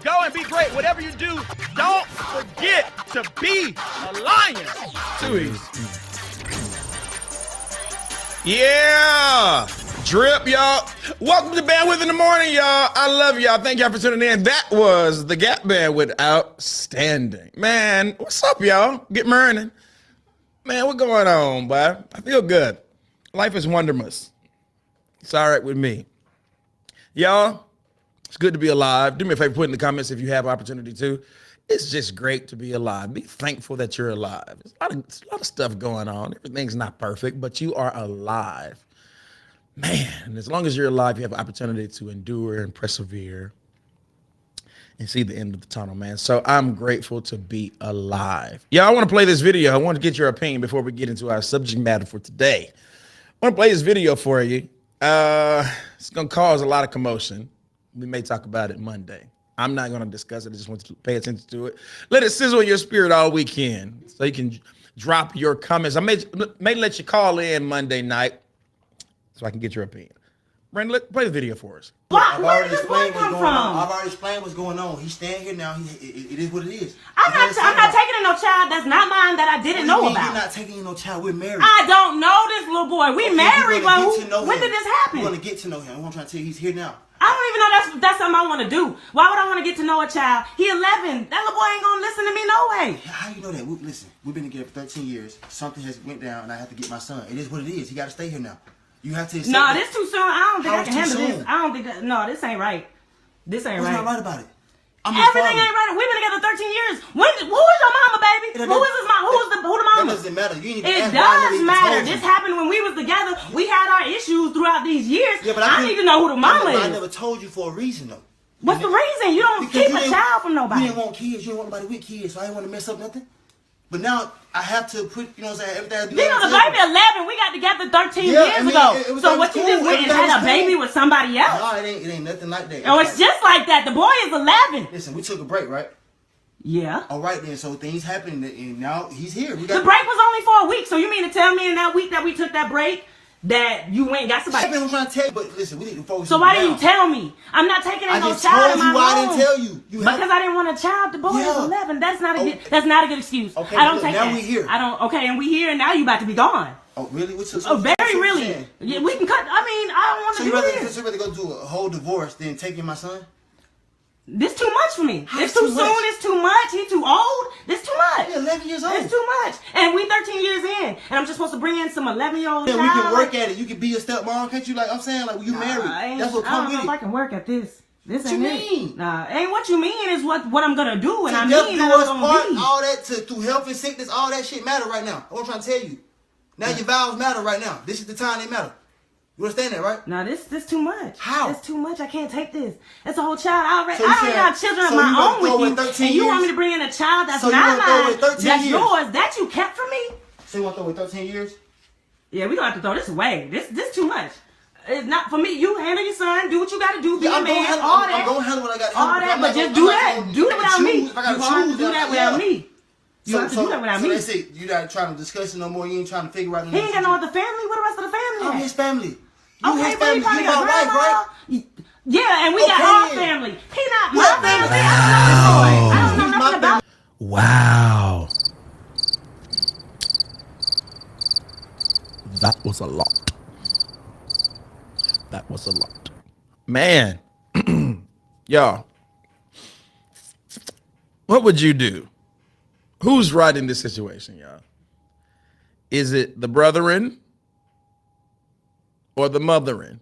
Go and be great. Whatever you do, don't forget to be a lion. Too easy. Yeah. Drip, y'all. Welcome to Bandwidth in the Morning, y'all. I love y'all. Thank y'all for tuning in. That was the Gap Band with Outstanding. Man, what's up, y'all? Get murning. Man, what's going on, boy? I feel good. Life is wonderful. It's all right with me. Y'all, it's good to be alive. Do me a favor, put in the comments if you have opportunity to. It's just great to be alive. Be thankful that you're alive. There's a lot of stuff going on. Everything's not perfect, but you are alive. Man, as long as you're alive, you have an opportunity to endure and persevere and see the end of the tunnel, man. So I'm grateful to be alive. Yeah, I want to play this video. I want to get your opinion before we get into our subject matter for today. I want to play this video for you. It's going to cause a lot of commotion. We may talk about it Monday. I'm not going to discuss it. I just want you to pay attention to it. Let it sizzle in your spirit all weekend so you can drop your comments. I may let you call in Monday night so I can get your opinion. Brandon, play the video for us. Where did this boy come from? I've already explained what's going on. He's staying here now. It is what it is. I'm not taking in no child that's not mine that I didn't know about. You're not taking in no child. We're married. I don't know this little boy. We married, but when did this happen? We're going to get to know him. I'm trying to tell you, he's here now. I don't even know that's something I want to do. Why would I want to get to know a child? He 11. That little boy ain't going to listen to me no way. How you know that? Listen, we've been together for 13 years. Something has went down, and I have to get my son. It is what it is. He got to stay here now. You have to accept No, this too soon. I don't think I can handle soon? this. I don't think that. No, this ain't right. This ain't What's right. not right about it? Everything ain't right. We've been together 13 years. Who is your mama, baby? Who is his mom? Who the mama? That doesn't matter. You ain't It does matter. This happened when we was together. We had our issues throughout these years. Yeah, but I need to know who the mama is. I never told you for a reason though. What's the reason? You don't keep a child from nobody. You didn't want kids. You didn't want nobody with kids, so I didn't want to mess up nothing. But now I have to put, you know what I'm saying, everything. You know, the baby 11. We got together 13 years ago. So what, you just went and had a baby with somebody else? No, it ain't nothing like that. Oh, it's just like that. The boy is 11. Listen, we took a break, right? Yeah. All right then. So things happened, and now he's here. The break was only for a week. So you mean to tell me in that week that we took that break that you went and got somebody? I'm trying to tell you, but listen, we need to focus. So why didn't you tell me? I'm not taking in no child in my room. I didn't tell you. Because I didn't want a child. The boy is 11. That's not a good excuse. Okay, I don't take that. Now we here. Okay, and we here, and now you about to be gone. Oh, really? Very really. Yeah, we can cut. I mean, I don't want to do this. So you rather go do a whole divorce than taking my son? This too much for me. It's too soon. It's too much. He's too old. It's too much. He's 11 years old. It's too much. And we 13 years in. And I'm just supposed to bring in some 11-year-old child. Yeah, we can work at it. You can be a stepmom, can't you? Like I'm saying, like you married. That's what comes with it. I don't know if I can work at this. This ain't what you mean? Nah, ain't what you mean is what I'm gonna do, and I mean that I'm gonna be. All that through health and sickness, all that shit matter right now. That's what I'm trying to tell you. Now your vows matter right now. This is the time they matter. You understand that, right? Nah, this too much. How? It's too much. I can't take this. It's a whole child. I don't have children of my own with you, and you want me to bring in a child that's not mine, that's yours, that you kept from me? So you want to throw away 13 years? Yeah, we gonna have to throw this away. This too much. It's not for me. You handle your son. Do what you got to do. Be a man. All that. I'm gonna handle what I got to handle. All that, but just do that. Do it without me. You gonna have to do that without me. You have to do that without me. So that's it. You're not trying to discuss it no more. You ain't trying to figure out. He ain't got no other family. What the rest of the family? I'm his family. Okay, but he probably got a wife, right? Yeah, and we got our family. He not my family. I don't know nothing about. Wow. That was a lot. That was a lot. Man, y'all, what would you do? Who's right in this situation, y'all? Is it the brethren or the mothering?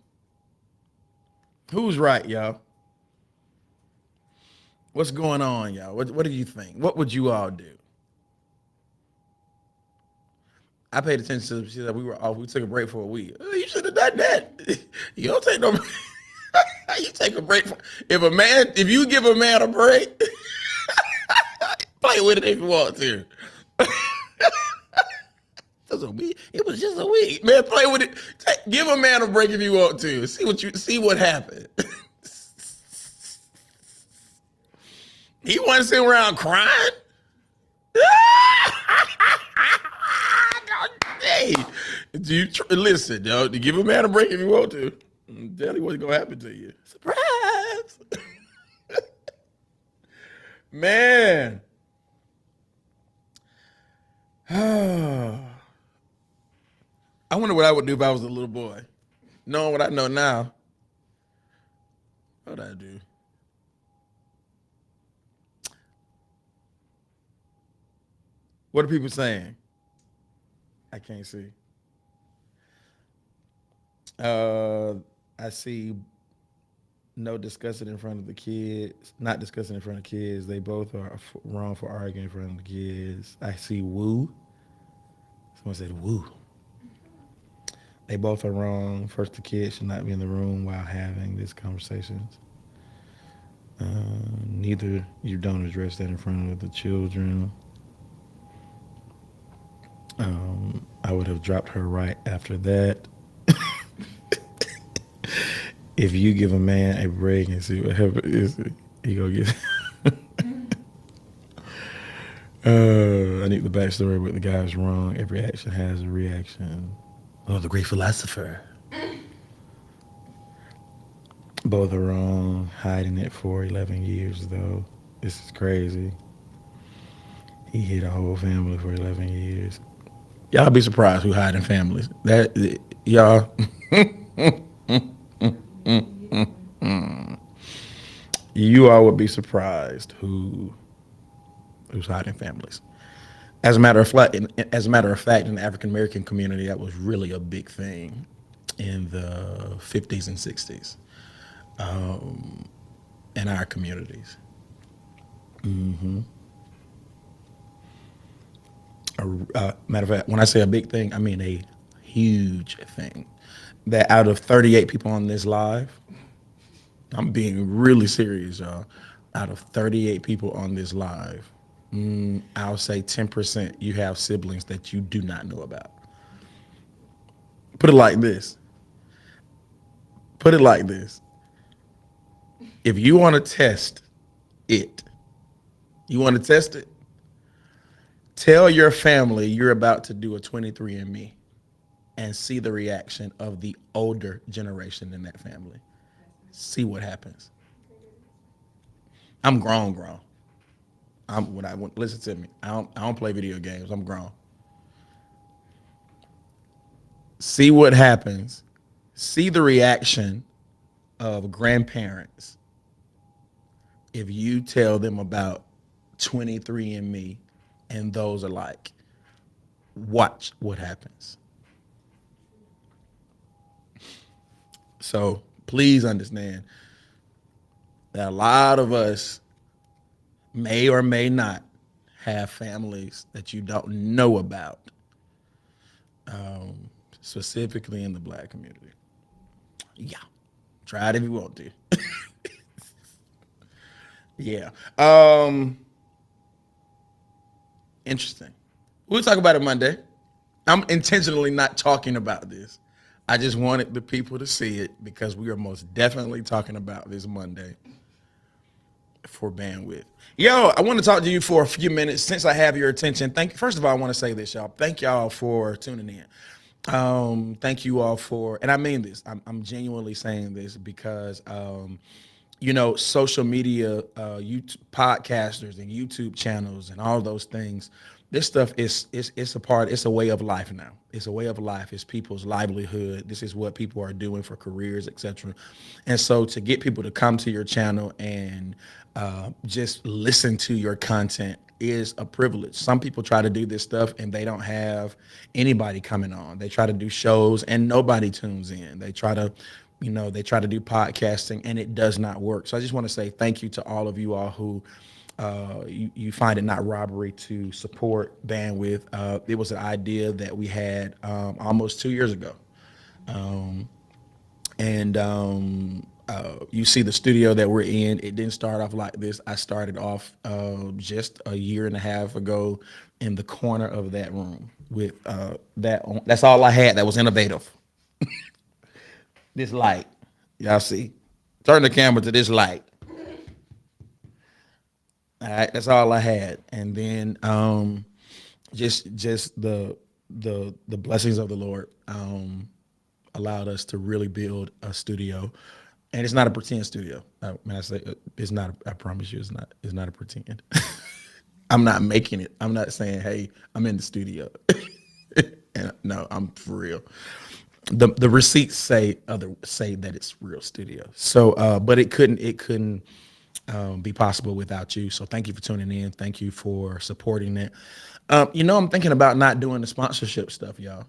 Who's right, y'all? What's going on, y'all? What do you think? What would you all do? I paid attention to. She said we took a break for a week. You should have done that. You don't take no. You take a break. If you give a man a break, play with it if you want to. It was just a week, man. Play with it. Give a man a break if you want to. See what happened. He wasn't sitting around crying. Hey, listen, yo. Give a man a break if you want to. Tell you what's gonna happen to you. Surprise. Man. I wonder what I would do if I was a little boy. Knowing what I know now, what would I do? What are people saying? I can't see. I see no discussing in front of the kids. Not discussing in front of kids. They both are wrong for arguing in front of the kids. I see woo. Someone said woo. They both are wrong. First, the kids should not be in the room while having these conversations. Neither you don't address that in front of the children. I would have dropped her right after that. If you give a man a break and see what happens, he gonna get. I need the backstory with the guy's wrong. Every action has a reaction. Oh, the great philosopher. Both are wrong. Hiding it for 11 years, though. This is crazy. He hid a whole family for 11 years. Y'all be surprised who hiding families. That y'all. You all would be surprised who's hiding families. As a matter of fact, in the African American community, that was really a big thing in the 50s and 60s in our communities. Matter of fact, when I say a big thing, I mean a huge thing. That out of 38 people on this live, I'm being really serious, y'all. Out of 38 people on this live, I'll say 10% you have siblings that you do not know about. Put it like this. If you want to test it, tell your family you're about to do a 23andMe and see the reaction of the older generation in that family. See what happens. I'm grown. Listen to me. I don't play video games. I'm grown. See what happens. See the reaction of grandparents if you tell them about 23andMe and those alike. Watch what happens. So please understand that a lot of us may or may not have families that you don't know about, specifically in the Black community. Yeah, try it if you want to. Yeah. Interesting. We'll talk about it Monday. I'm intentionally not talking about this. I just wanted the people to see it because we are most definitely talking about this Monday for bandwidth. Yo, I want to talk to you for a few minutes since I have your attention. First of all, I want to say this, y'all. Thank y'all for tuning in. Thank you all for, and I mean this, I'm genuinely saying this because, social media, YouTube podcasters and YouTube channels and all those things, this stuff it's a way of life now. It's a way of life. It's people's livelihood. This is what people are doing for careers, etc. And so to get people to come to your channel and just listen to your content is a privilege. Some people try to do this stuff and they don't have anybody coming on. They try to do shows and nobody tunes in. They try to do podcasting and it does not work. So I just want to say thank you to all of you all who you find it not robbery to support bandwidth. It was an idea that we had almost 2 years ago. You see the studio that we're in. It didn't start off like this. I started off just a year and a half ago in the corner of that room with that's all I had that was innovative. This light, y'all see. Turn the camera to this light. All right, that's all I had, and then just the blessings of the Lord allowed us to really build a studio, And it's not a pretend studio. When I say it's not, I promise you, it's not a pretend. I'm not making it. I'm not saying, hey, I'm in the studio. And no, I'm for real. The receipts say that it's real studio. So, but it couldn't be possible without you. So thank you for tuning in. Thank you for supporting it. I'm thinking about not doing the sponsorship stuff, y'all,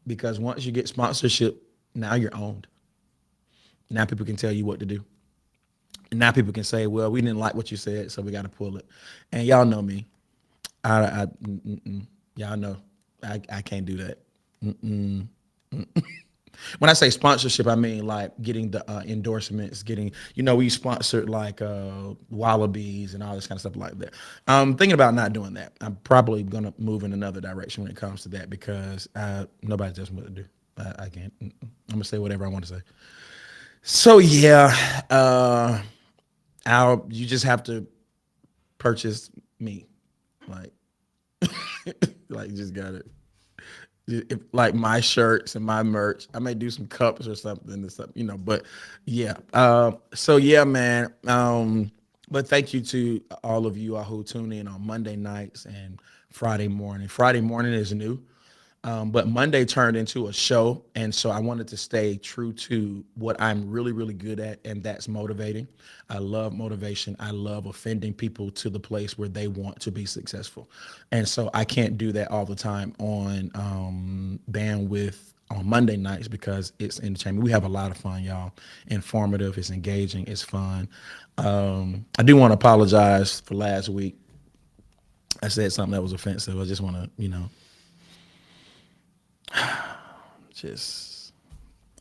because once you get sponsorship, now you're owned. Now people can tell you what to do. And now people can say, well, we didn't like what you said, so we got to pull it. And y'all know me. Y'all know I can't do that. When I say sponsorship, I mean like getting the endorsements, we sponsored like Wallabies and all this kind of stuff like that. I'm thinking about not doing that. I'm probably going to move in another direction when it comes to that because nobody tells me what to do. I can't. I'm going to say whatever I want to say. So yeah, you just have to purchase me. Like, like you just got it. Like my shirts and my merch. I may do some cups or something, but yeah. So yeah, man. But thank you to all of you who tune in on Monday nights and Friday morning. Friday morning is new. But Monday turned into a show. And so I wanted to stay true to what I'm really, really good at. And that's motivating. I love motivation. I love offending people to the place where they want to be successful. And so I can't do that all the time on bandwidth on Monday nights because it's entertainment. We have a lot of fun, y'all. Informative, it's engaging, it's fun. I do want to apologize for last week. I said something that was offensive. I just want to,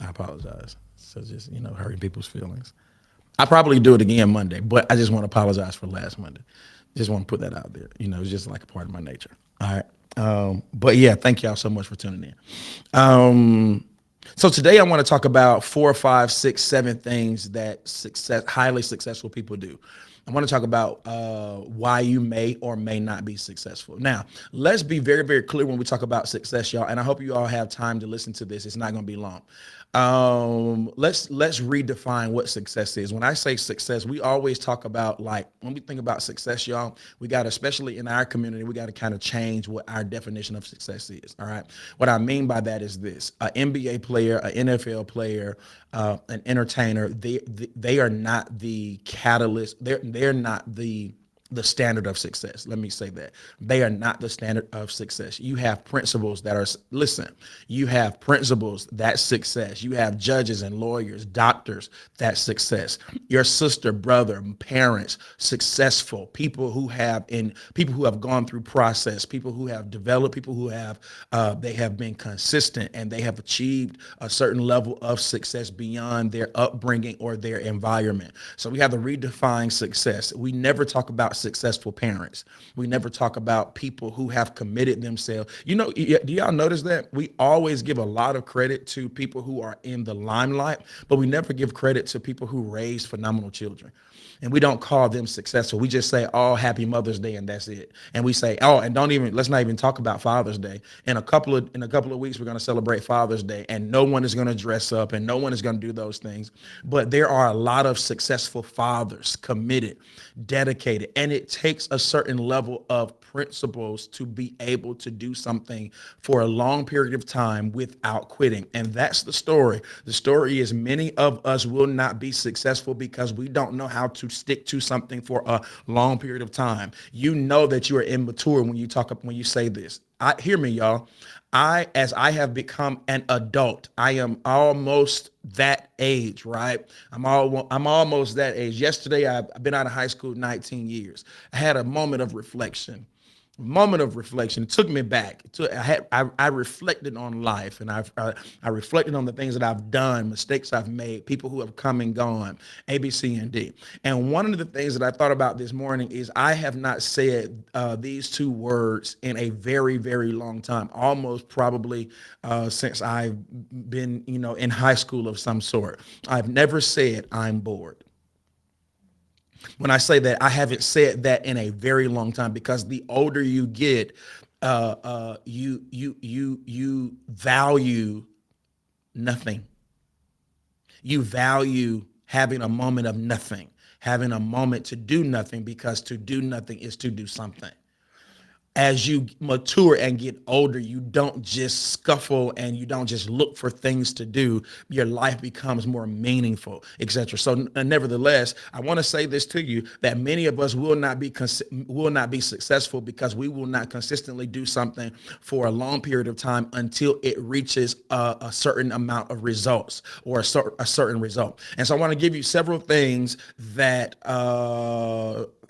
I apologize. So just, hurting people's feelings. I'll probably do it again Monday, but I just want to apologize for last Monday. Just want to put that out there. It's just like a part of my nature. All right. But yeah, thank y'all so much for tuning in. So today I want to talk about 4, 5, 6, 7 things that highly successful people do. I want to talk about why you may or may not be successful. Now, let's be very, very clear when we talk about success, y'all. And I hope you all have time to listen to this. It's not going to be long. Let's redefine what success is. When I say success, we always talk about, like, when we think about success, y'all, we got to, especially in our community, we got to kind of change what our definition of success is. All right. What I mean by that is this: an NBA player, an NFL player, an entertainer, they are not the catalyst. They're not the standard of success. Let me say that. They are not the standard of success. You have principles that are, listen, you have principles that's success. You have judges and lawyers, doctors, that's success. Your sister, brother, parents, successful, people who have gone through process, people who have developed, people who have, they have been consistent and they have achieved a certain level of success beyond their upbringing or their environment. So we have to redefine success. We never talk about successful parents. We never talk about people who have committed themselves. Do y'all notice that? We always give a lot of credit to people who are in the limelight, but we never give credit to people who raise phenomenal children. And we don't call them successful. We just say, oh, happy Mother's Day, and that's it. And we say, oh, and let's not even talk about Father's Day. In a couple of weeks, we're going to celebrate Father's Day, and no one is going to dress up and no one is going to do those things. But there are a lot of successful fathers, committed, dedicated, and it takes a certain level of principles to be able to do something for a long period of time without quitting. And that's the story. The story is many of us will not be successful because we don't know how to stick to something for a long period of time. You know that you are immature when you say this. Hear me, y'all. As I have become an adult, I am almost that age, right? I'm almost that age. Yesterday, I've been out of high school 19 years. I had a moment of reflection. It took me back. I reflected on life, and I reflected on the things that I've done, mistakes I've made, people who have come and gone, A, B, C, and D. And one of the things that I thought about this morning is I have not said these 2 words in a very, very long time, almost probably since I've been, in high school of some sort. I've never said I'm bored. When I say that, I haven't said that in a very long time, because the older you get, you value nothing. You value having a moment of nothing, having a moment to do nothing, because to do nothing is to do something. As you mature and get older, you don't just scuffle and you don't just look for things to do. Your life becomes more meaningful, etc. So nevertheless, I want to say this to you, that many of us will not be successful because we will not consistently do something for a long period of time until it reaches a certain amount of results, or a certain result. And so I want to give you several things that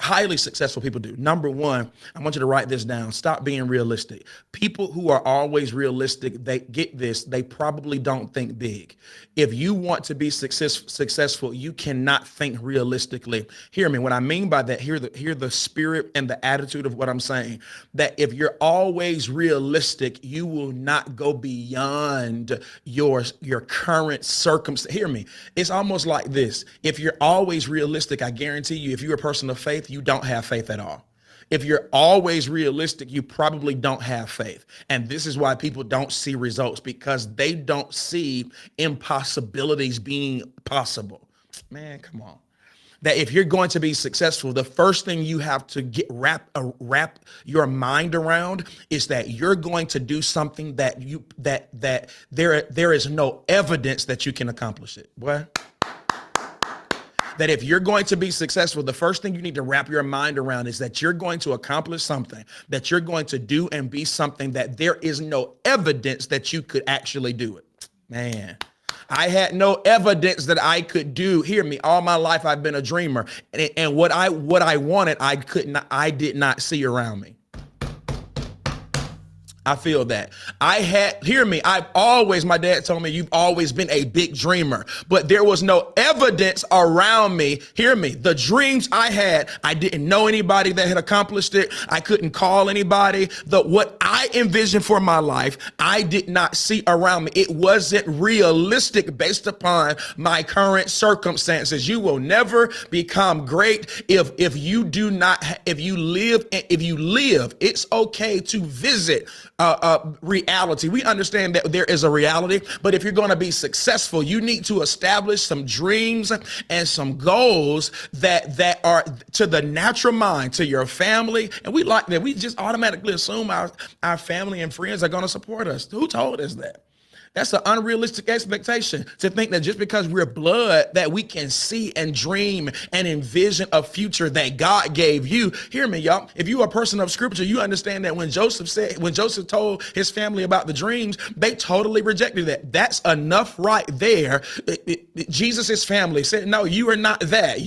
highly successful people do. Number one, I want you to write this down. Stop being realistic. People who are always realistic, they get this, they probably don't think big. If you want to be successful, you cannot think realistically. Hear me. What I mean by that, hear the spirit and the attitude of what I'm saying. That if you're always realistic, you will not go beyond your current circumstance. Hear me. It's almost like this. If you're always realistic, I guarantee you, if you're a person of faith, you don't have faith at all. If you're always realistic, you probably don't have faith. And this is why people don't see results, because they don't see impossibilities being possible. Man, come on. That if you're going to be successful, the first thing you have to wrap your mind around is that you're going to do something that there is no evidence that you can accomplish it. What? That if you're going to be successful, the first thing you need to wrap your mind around is that you're going to accomplish something, that you're going to do and be something that there is no evidence that you could actually do it. Man, I had no evidence that I could do. Hear me. All my life, I've been a dreamer, and what I wanted, I did not see around me. I feel that. Hear me, my dad told me, you've always been a big dreamer, but there was no evidence around me. Hear me, the dreams I had, I didn't know anybody that had accomplished it. I couldn't call anybody. What I envisioned for my life, I did not see around me. It wasn't realistic based upon my current circumstances. You will never become great if you live. It's okay to visit reality. We understand that there is a reality, but if you're going to be successful, you need to establish some dreams and some goals that are to the natural mind, to your family. And we like that. We just automatically assume our family and friends are going to support us. Who told us that? That's an unrealistic expectation, to think that just because we're blood that we can see and dream and envision a future that God gave you. Hear me, y'all. If you are a person of scripture, you understand that when Joseph told his family about the dreams, they totally rejected that. That's enough right there. Jesus' family said, no, you are not that.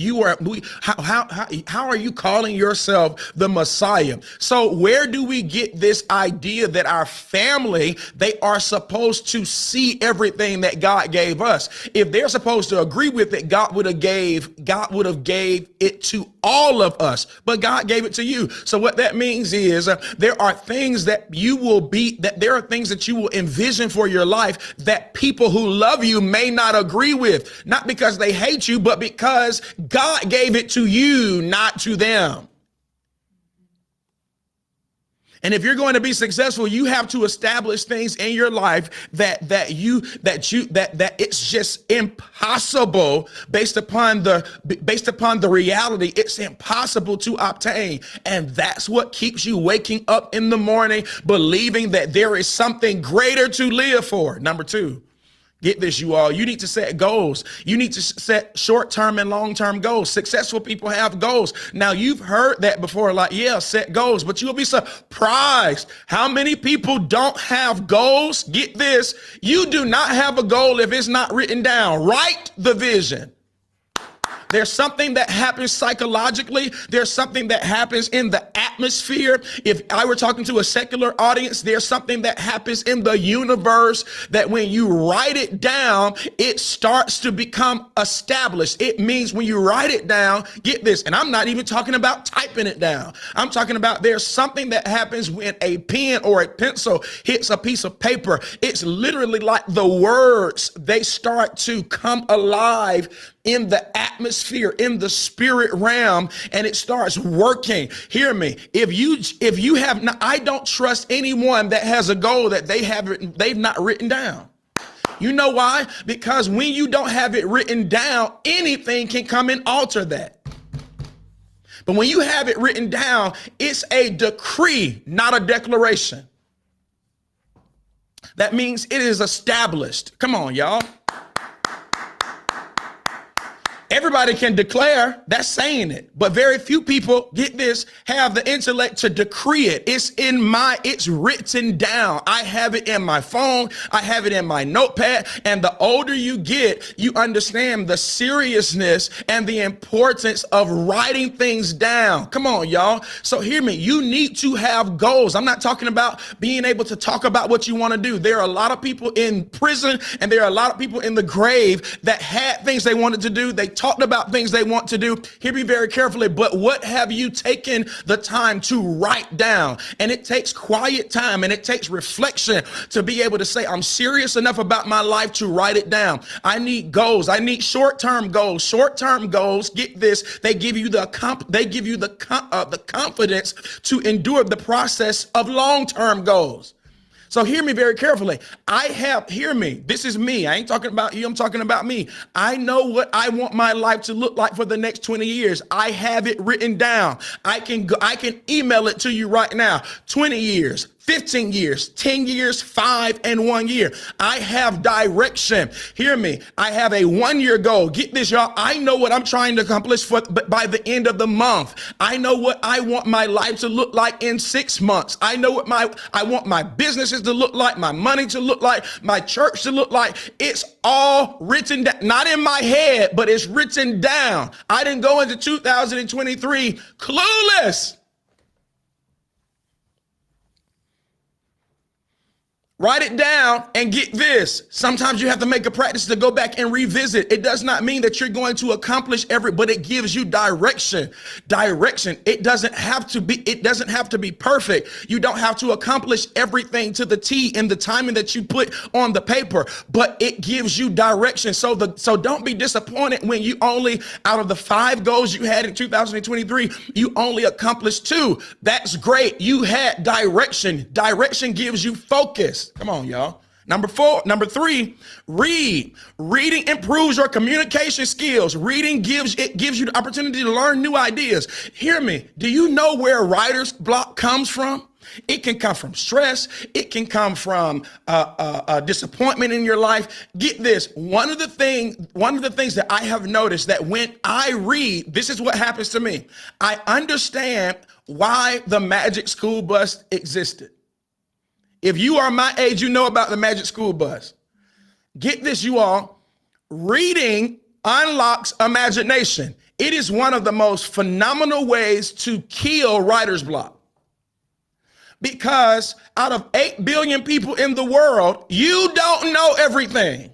How are you calling yourself the Messiah? So where do we get this idea that our family, they are supposed to see everything that God gave us? If they're supposed to agree with it, God would have gave it to all of us, but God gave it to you. So what that means is there are things that you will envision for your life that people who love you may not agree with, not because they hate you, but because God gave it to you, not to them. And if you're going to be successful, you have to establish things in your life that it's just impossible based upon the reality. It's impossible to obtain. And that's what keeps you waking up in the morning, believing that there is something greater to live for. Number two. Get this, you all. You need to set goals. You need to set short-term and long-term goals. Successful people have goals. Now, you've heard that before, like, yeah, set goals, but you'll be surprised how many people don't have goals. Get this. You do not have a goal if it's not written down. Write the vision. There's something that happens psychologically. There's something that happens in the atmosphere. If I were talking to a secular audience, there's something that happens in the universe that when you write it down, it starts to become established. It means when you write it down, get this, and I'm not even talking about typing it down. I'm talking about there's something that happens when a pen or a pencil hits a piece of paper. It's literally like the words, they start to come alive in the atmosphere, in the spirit realm, and it starts working. Hear me. If you have not, I don't trust anyone that has a goal that they've not written down. You know why? Because when you don't have it written down, anything can come and alter that. But when you have it written down, it's a decree, not a declaration. That means it is established. Come on, y'all. Everybody can declare, that's saying it, but very few people, get this, have the intellect to decree it. It's written down. I have it in my phone. I have it in my notepad. And the older you get, you understand the seriousness and the importance of writing things down. Come on, y'all. So hear me. You need to have goals. I'm not talking about being able to talk about what you want to do. There are a lot of people in prison and there are a lot of people in the grave that had things they wanted to do. They talked about things they want to do. Hear me very carefully, but what have you taken the time to write down? And it takes quiet time and it takes reflection to be able to say, I'm serious enough about my life to write it down. I need goals. I need short-term goals. Short-term goals, get this, they give you the confidence to endure the process of long-term goals. So hear me very carefully. Hear me. This is me. I ain't talking about you. I'm talking about me. I know what I want my life to look like for the next 20 years. I have it written down. I can email it to you right now. 20 years. 15 years, 10 years, 5 and 1 year. I have direction. Hear me. I have a 1-year goal. Get this, y'all. I know what I'm trying to accomplish by the end of the month. I know what I want my life to look like in 6 months. I know what I want my businesses to look like, my money to look like, my church to look like. It's all written down, not in my head, but it's written down. I didn't go into 2023 clueless. Write it down and get this. Sometimes you have to make a practice to go back and revisit. It does not mean that you're going to accomplish but it gives you direction. Direction. It doesn't have to be perfect. You don't have to accomplish everything to the T in the timing that you put on the paper, but it gives you direction. So don't be disappointed when you only, out of the 5 goals you had in 2023, you only accomplished 2. That's great. You had direction. Direction gives you focus. Come on, y'all. Number 3, read. Reading improves your communication skills. Reading gives you the opportunity to learn new ideas. Hear me. Do you know where writer's block comes from? It can come from stress. It can come from disappointment in your life. Get this. One of the things that I have noticed that when I read, this is what happens to me. I understand why the Magic School Bus existed. If you are my age, you know about the Magic School Bus. Get this, you all. Reading unlocks imagination. It is one of the most phenomenal ways to kill writer's block. Because out of 8 billion people in the world, you don't know everything.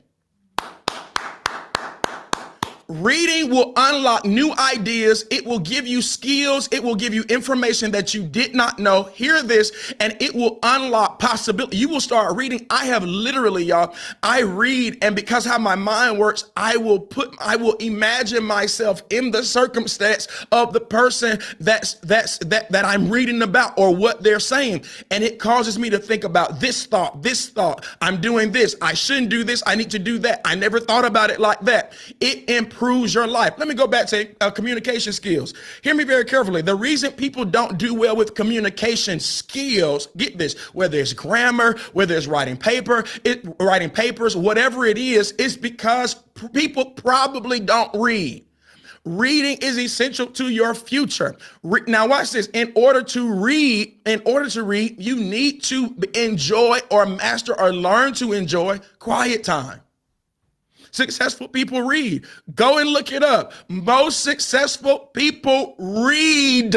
Reading will unlock new ideas. It will give you skills. It will give you information that you did not know. Hear this, and it will unlock possibility. You will start reading. I have literally, y'all, I read, and because how my mind works, I will imagine myself in the circumstance of the person that I'm reading about or what they're saying. And it causes me to think about this thought. I'm doing this. I shouldn't do this. I need to do that. I never thought about it like that. It improves your life. Let me go back to communication skills. Hear me very carefully. The reason people don't do well with communication skills, get this, whether it's grammar, whether it's writing papers, whatever it is because people probably don't read. Reading is essential to your future. Now watch this. In order to read, you need to enjoy or master or learn to enjoy quiet time. Successful people read. Go and look it up. Most successful people read.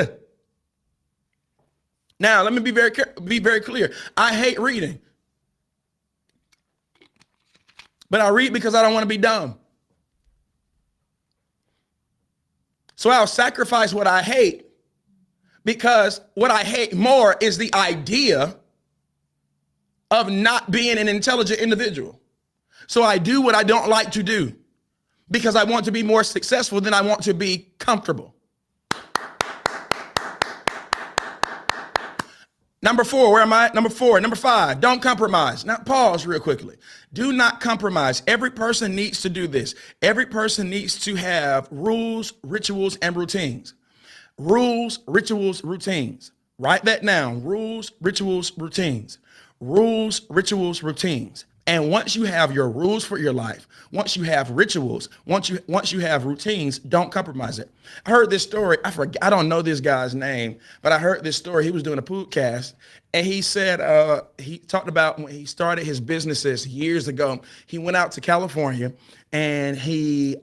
Now, let me be very clear. I hate reading. But I read because I don't want to be dumb. So I'll sacrifice what I hate because what I hate more is the idea of not being an intelligent individual. So I do what I don't like to do because I want to be more successful than I want to be comfortable. Number 4, where am I? Number 4. Number 5, don't compromise. Now pause real quickly. Do not compromise. Every person needs to do this. Every person needs to have rules, rituals, and routines. Rules, rituals, routines. Write that down. Rules, rituals, routines. Rules, rituals, routines. And once you have your rules for your life, once you have rituals, once you have routines, don't compromise it. I heard this story. I don't know this guy's name, but I heard this story. He was doing a podcast, and he said he talked about when he started his businesses years ago. He went out to California and he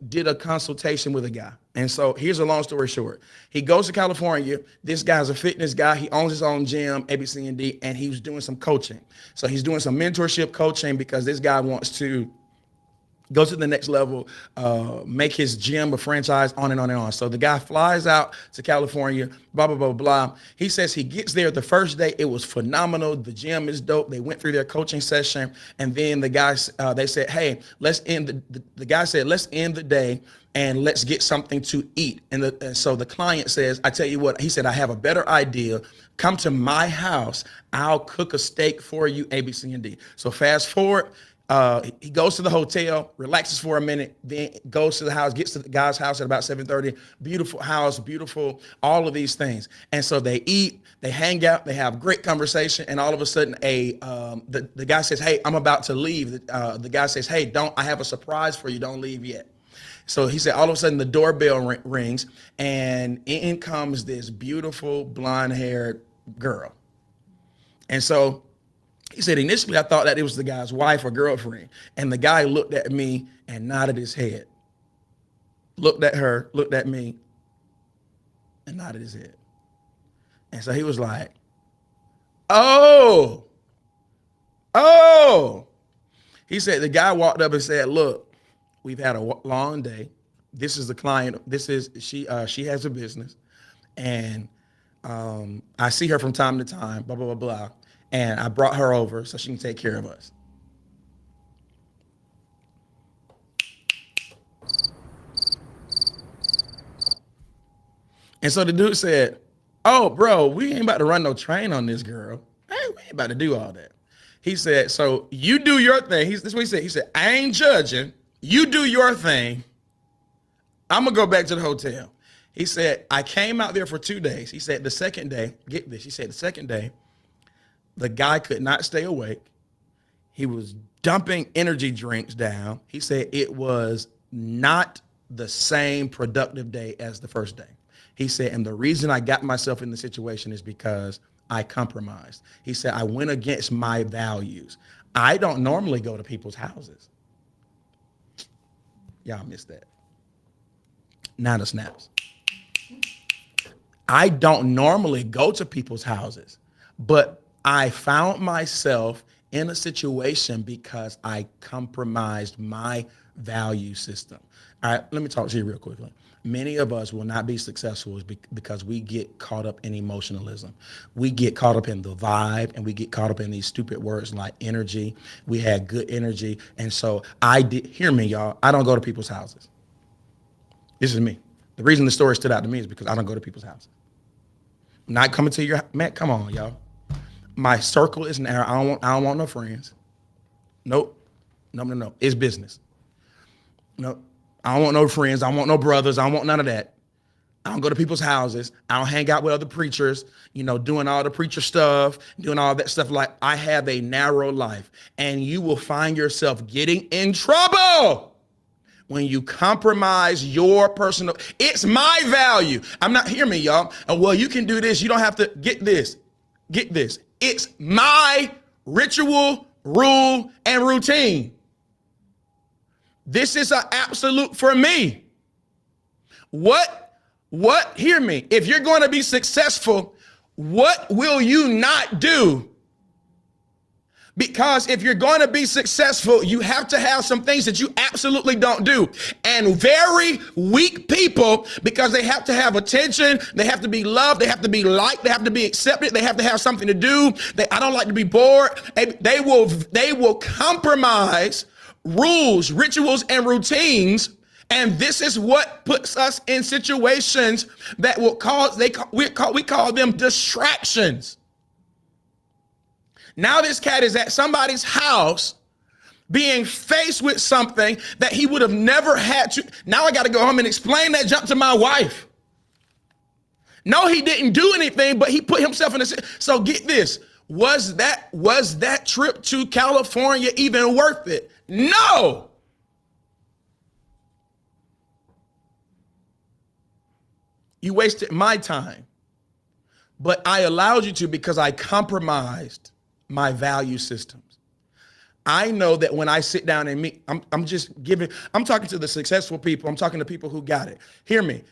did a consultation with a guy. And so here's a long story short. He goes to California. This guy's a fitness guy. He owns his own gym, A, B, C, and D, and he was doing some coaching. So he's doing some mentorship coaching because this guy wants to go to the next level, make his gym a franchise, on and on and on. So the guy flies out to California, blah, blah, blah, blah. He says he gets there the first day. It was phenomenal. The gym is dope. They went through their coaching session. And then the guys, they said, hey, let's end the guy said, let's end the day and let's get something to eat. And so the client says, I tell you what, he said, I have a better idea. Come to my house. I'll cook a steak for you, A, B, C, and D. So fast forward. He goes to the hotel, relaxes for a minute, then goes to the house, gets to the guy's house at about 7:30. Beautiful house, beautiful, all of these things. And so they eat, they hang out, they have great conversation, and all of a sudden the guy says, hey, I'm about to leave. The guy says, hey, I have a surprise for you, don't leave yet. So he said all of a sudden the doorbell rings, and in comes this beautiful blonde-haired girl. And so he said, initially, I thought that it was the guy's wife or girlfriend. And the guy looked at me and nodded his head. Looked at her, looked at me, and nodded his head. And so he was like, oh. He said, the guy walked up and said, look, we've had a long day. This is the client. She has a business. And I see her from time to time, blah, blah, blah, blah. And I brought her over so she can take care of us. And so the dude said, oh, bro, we ain't about to run no train on this girl. Hey, we ain't about to do all that. He said, so you do your thing. This is what he said. He said, I ain't judging. You do your thing. I'm going to go back to the hotel. He said, I came out there for 2 days. He said the second day, get this. He said the second day, the guy could not stay awake. He was dumping energy drinks down. He said it was not the same productive day as the first day. He said, and the reason I got myself in the situation is because I compromised. He said, I went against my values. I don't normally go to people's houses. Y'all missed that. Now the snaps. I don't normally go to people's houses, but I found myself in a situation because I compromised my value system. All right, let me talk to you real quickly. Many of us will not be successful because we get caught up in emotionalism. We get caught up in the vibe, and we get caught up in these stupid words like energy. We had good energy. And so hear me, y'all, I don't go to people's houses. This is me. The reason the story stood out to me is because I don't go to people's houses. I'm not coming to your, man, come on, y'all. My circle is narrow. I don't want no friends. Nope. No. It's business. Nope. I don't want no friends. I don't want no brothers. I don't want none of that. I don't go to people's houses. I don't hang out with other preachers, doing all the preacher stuff, doing all that stuff. Like, I have a narrow life, and you will find yourself getting in trouble when you compromise your personal. It's my value. Hear me, y'all. Well, you can do this. You don't have to get this. It's my ritual, rule, and routine. This is an absolute for me. Hear me. If you're going to be successful, what will you not do? Because if you're going to be successful, you have to have some things that you absolutely don't do. And very weak people, because they have to have attention, they have to be loved, they have to be liked, they have to be accepted, they have to have something to do. I don't like to be bored. They will compromise rules, rituals, and routines. And this is what puts us in situations that will cause, we call them distractions. Now this cat is at somebody's house being faced with something that he would have never had to. Now I got to go home and explain that jump to my wife. No, he didn't do anything, but he put himself in a. So get this. Was that trip to California even worth it? No. You wasted my time, but I allowed you to because I compromised my value systems. I know that when I sit down and meet, I'm talking to the successful people. I'm talking to people who got it. Hear me.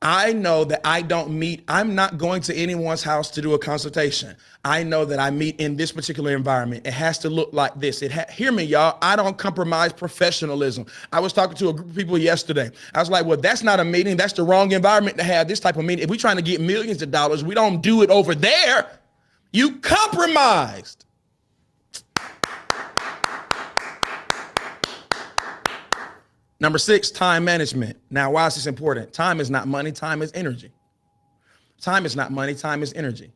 I know that I'm not going to anyone's house to do a consultation. I know that I meet in this particular environment. It has to look like this. Hear me, y'all. I don't compromise professionalism. I was talking to a group of people yesterday. I was like, well, that's not a meeting. That's the wrong environment to have this type of meeting. If we're trying to get millions of dollars, we don't do it over there. You compromised. Number 6, time management. Now, why is this important? Time is not money. Time is energy. Time is not money. Time is energy.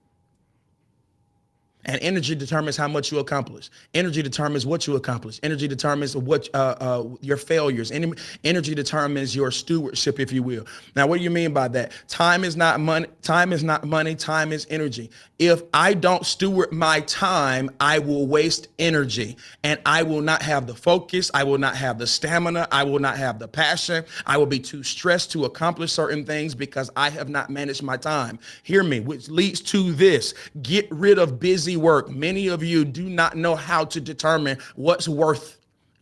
And energy determines how much you accomplish. Energy determines what you accomplish. Energy determines what your failures. Energy determines your stewardship, if you will. Now, what do you mean by that? Time is not money. Time is not money. Time is energy. If I don't steward my time, I will waste energy, and I will not have the focus. I will not have the stamina. I will not have the passion. I will be too stressed to accomplish certain things because I have not managed my time. Hear me, which leads to this. Get rid of busy work. Many of you do not know how to determine what's worth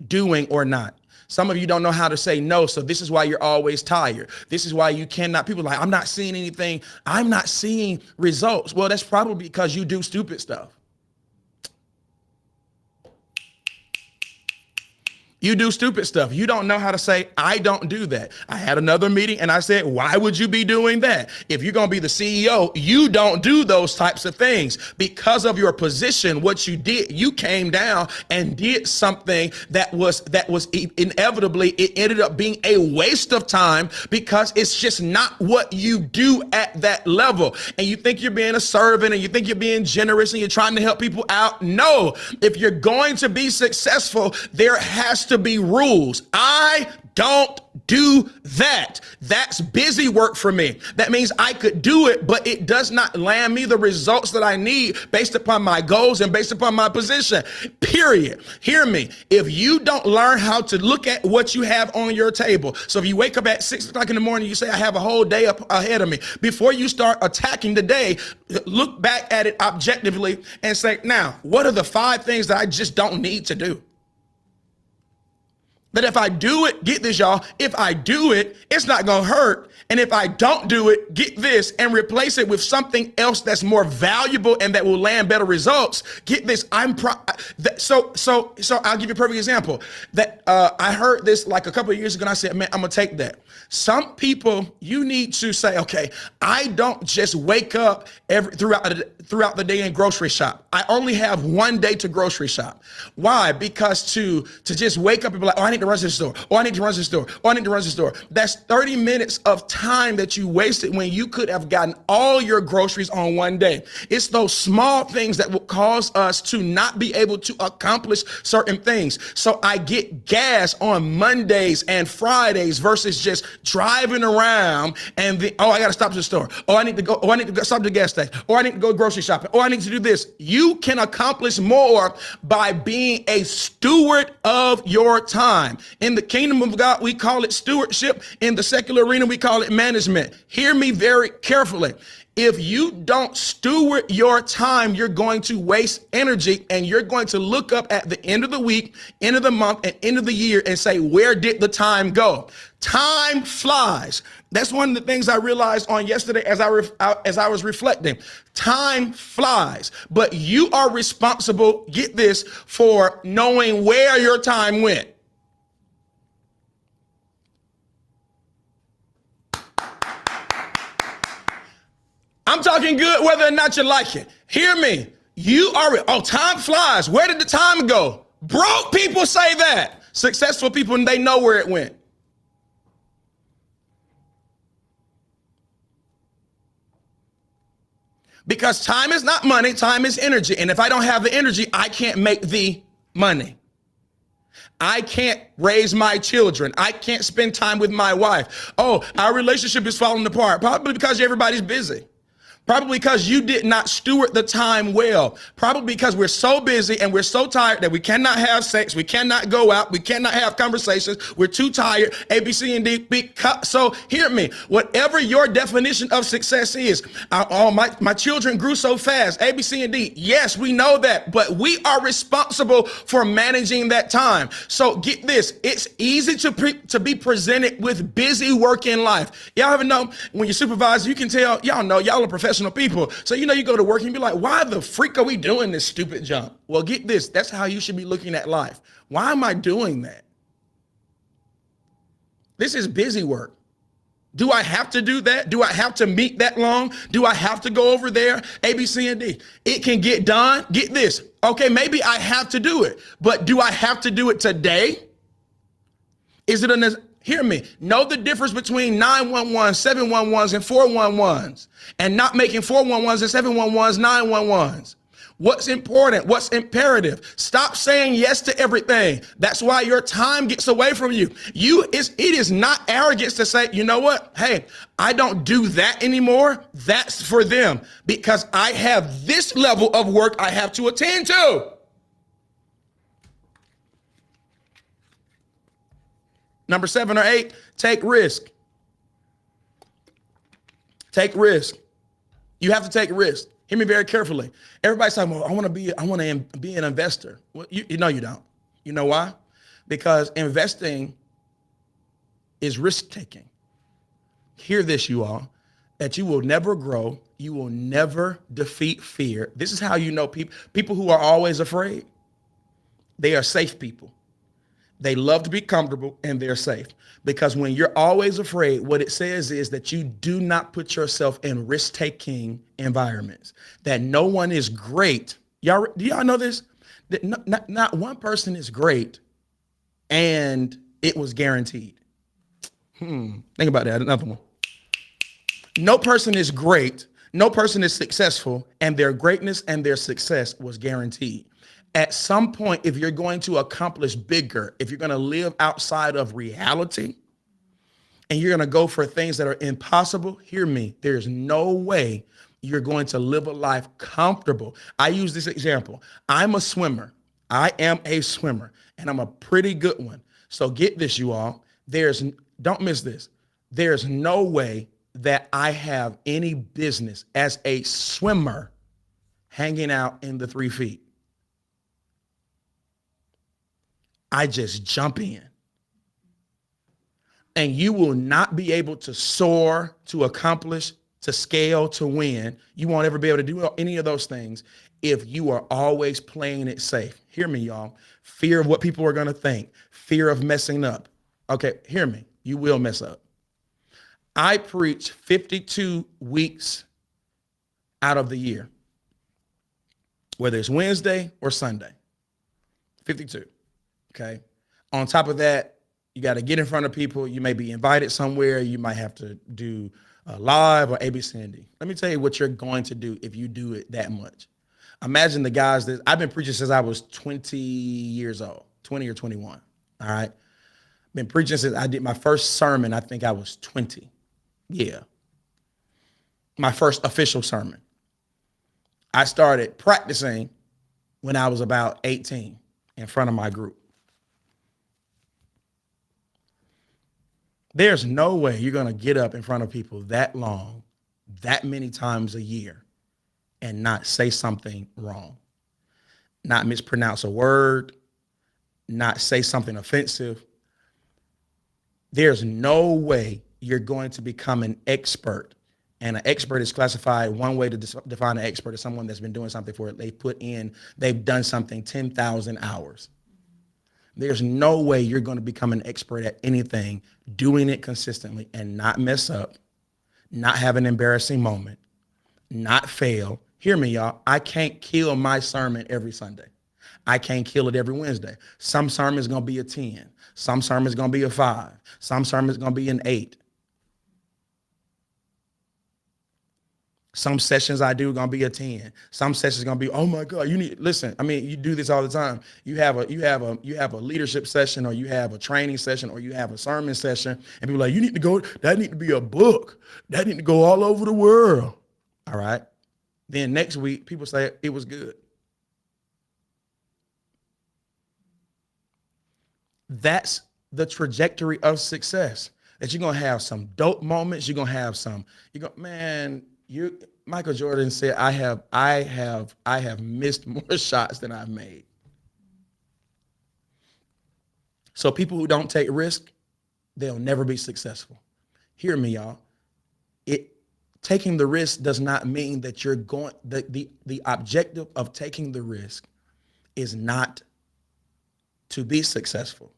doing or not. Some of you don't know how to say no. So this is why you're always tired. This is why you cannot. People are like, I'm not seeing anything. I'm not seeing results. Well, that's probably because you do stupid stuff. You do stupid stuff. You don't know how to say, I don't do that. I had another meeting and I said, why would you be doing that? If you're going to be the CEO, you don't do those types of things because of your position. What you did, you came down and did something that was inevitably, it ended up being a waste of time because it's just not what you do at that level. And you think you're being a servant and you think you're being generous and you're trying to help people out. No, if you're going to be successful, there has to be rules. I don't do that. That's busy work for me. That means I could do it, but it does not land me the results that I need based upon my goals and based upon my position. Period. Hear me. If you don't learn how to look at what you have on your table, so if you wake up at 6 o'clock in the morning, you say, I have a whole day up ahead of me. Before you start attacking the day, look back at it objectively and say, now, what are the 5 things that I just don't need to do? That if I do it, get this, y'all, if I do it, it's not going to hurt. And if I don't do it, get this and replace it with something else that's more valuable and that will land better results. Get this. So I'll give you a perfect example that I heard this like a couple of years ago and I said, man, I'm going to take that. Some people, you need to say, okay, I don't just wake up throughout the day and grocery shop. I only have one day to grocery shop. Why? Because to just wake up and be like, oh, I need to run to the store. Oh, I need to run to the store. Oh, I need to run to the store. That's 30 minutes of time that you wasted when you could have gotten all your groceries on one day. It's those small things that will cause us to not be able to accomplish certain things. So I get gas on Mondays and Fridays versus just driving around and I got to stop to the store. Oh, I need to go stop at the gas station. Or I need to go grocery shopping. Or I need to do this. You can accomplish more by being a steward of your time. In the kingdom of God, we call it stewardship. In the secular arena, we call it management. Hear me very carefully. If you don't steward your time, you're going to waste energy and you're going to look up at the end of the week, end of the month, and end of the year and say, where did the time go? Time flies. That's one of the things I realized on yesterday as I was reflecting. Time flies, but you are responsible, get this, for knowing where your time went. I'm talking good whether or not you like it. Hear me. Time flies. Where did the time go? Broke people say that. Successful people, they know where it went. Because time is not money, time is energy. And if I don't have the energy, I can't make the money. I can't raise my children. I can't spend time with my wife. Oh, our relationship is falling apart. Probably because everybody's busy. Probably because you did not steward the time well. Probably because we're so busy and we're so tired that we cannot have sex. We cannot go out. We cannot have conversations. We're too tired. A, B, C, and D. So hear me. Whatever your definition of success is, my children grew so fast. A, B, C, and D. Yes, we know that. But we are responsible for managing that time. So get this. It's easy to be presented with busy work in life. Y'all ever know when your supervisor, you can tell, y'all know, y'all are professional people. So, you go to work and you be like, why the freak are we doing this stupid junk? Well, get this. That's how you should be looking at life. Why am I doing that? This is busy work. Do I have to do that? Do I have to meet that long? Do I have to go over there? A, B, C, and D. It can get done. Get this. Okay, maybe I have to do it, but do I have to do it today? Is it Hear me. Know the difference between 911s, 711s, and 411s, and not making 411s and 711s 911s. What's important? What's imperative? Stop saying yes to everything. That's why your time gets away from you. It is not arrogance to say, you know what? Hey, I don't do that anymore. That's for them because I have this level of work I have to attend to. Number 7 or 8, take risk. Take risk. You have to take risk. Hear me very carefully. Everybody's talking, well, I want to be an investor. Well, you know you don't. You know why? Because investing is risk taking. Hear this, you all, that you will never grow. You will never defeat fear. This is how you know people who are always afraid. They are safe people. They love to be comfortable and they're safe because when you're always afraid, what it says is that you do not put yourself in risk-taking environments, that no one is great. Do y'all know this? That not one person is great and it was guaranteed. Think about that. Another one. No person is great. No person is successful and their greatness and their success was guaranteed. At some point, if you're going to accomplish bigger, if you're going to live outside of reality and you're going to go for things that are impossible, hear me, there's no way you're going to live a life comfortable. I use this example. I'm a swimmer. I am a swimmer and I'm a pretty good one. So get this, you all. Don't miss this. There's no way that I have any business as a swimmer hanging out in the 3 feet. I just jump in. And you will not be able to soar, to accomplish, to scale, to win. You won't ever be able to do any of those things if you are always playing it safe. Hear me, y'all. Fear of what people are going to think. Fear of messing up. Okay, hear me. You will mess up. I preach 52 weeks out of the year, whether it's Wednesday or Sunday. 52. Okay. On top of that, you got to get in front of people. You may be invited somewhere. You might have to do live or ABC and D. Let me tell you what you're going to do if you do it that much. Imagine the guys that I've been preaching since I was 20 years old, 20 or 21. All right. Been preaching since I did my first sermon. I think I was 20. Yeah. My first official sermon. I started practicing when I was about 18 in front of my group. There's no way you're going to get up in front of people that long, that many times a year, and not say something wrong, not mispronounce a word, not say something offensive. There's no way you're going to become an expert. And an expert is classified one way to define an expert as someone that's been doing something for it. They've done something 10,000 hours. There's no way you're going to become an expert at anything, doing it consistently and not mess up, not have an embarrassing moment, not fail. Hear me, y'all. I can't kill my sermon every Sunday. I can't kill it every Wednesday. Some sermon's going to be a 10. Some sermon's going to be a 5. Some sermon's going to be an 8. Some sessions I do gonna be a 10. Some sessions gonna be, oh my God, listen. I mean, you do this all the time. You have a leadership session, or you have a training session, or you have a sermon session, and people are like, you need to go, that need to be a book. That need to go all over the world. All right. Then next week, people say it was good. That's the trajectory of success. That you're gonna have some dope moments. You're gonna have some, Michael Jordan said, I have missed more shots than I've made. So people who don't take risk, they'll never be successful. Hear me, y'all. Taking the risk does not mean that you're going, the objective of taking the risk is not to be successful.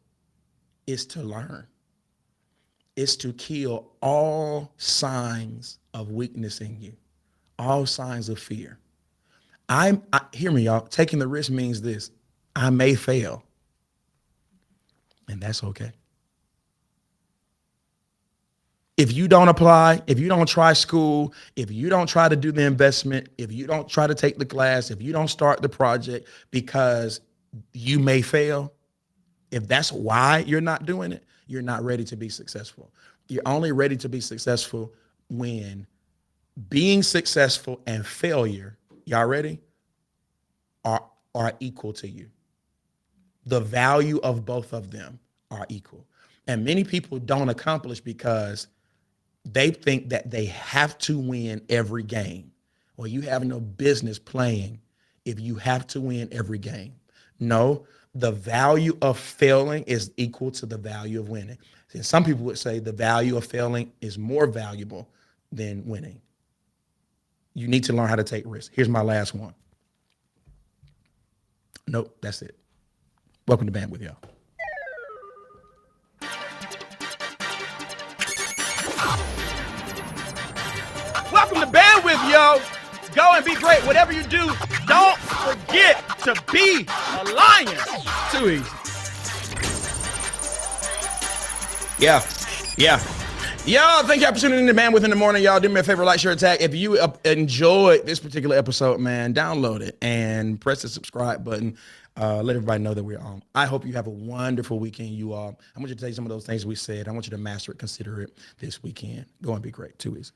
It's to learn. It's to kill all signs of weakness in you, all signs of fear. Hear me, y'all. Taking the risk means this: I may fail, and that's okay. If you don't apply, if you don't try school, if you don't try to do the investment, if you don't try to take the class, if you don't start the project because you may fail, if that's why you're not doing it, you're not ready to be successful. You're only ready to be successful when being successful and failure, y'all ready, are equal to you. The value of both of them are equal. And many people don't accomplish because they think that they have to win every game. Well, you have no business playing if you have to win every game. No, the value of failing is equal to the value of winning. And some people would say the value of failing is more valuable than winning. You need to learn how to take risks. Here's my last one. Nope, that's it. Welcome to Bandwidth, y'all. Welcome to Bandwidth, yo. Go and be great. Whatever you do, don't forget to be a lion. Too easy. Yeah. Y'all, thank y'all for tuning in to Bandwidth in the morning. Y'all, do me a favor, like, share, tag. If you enjoyed this particular episode, man, download it and press the subscribe button. Let everybody know that we're on. I hope you have a wonderful weekend, you all. I want you to take some of those things we said. I want you to master it, consider it this weekend. Go and be great. Too easy.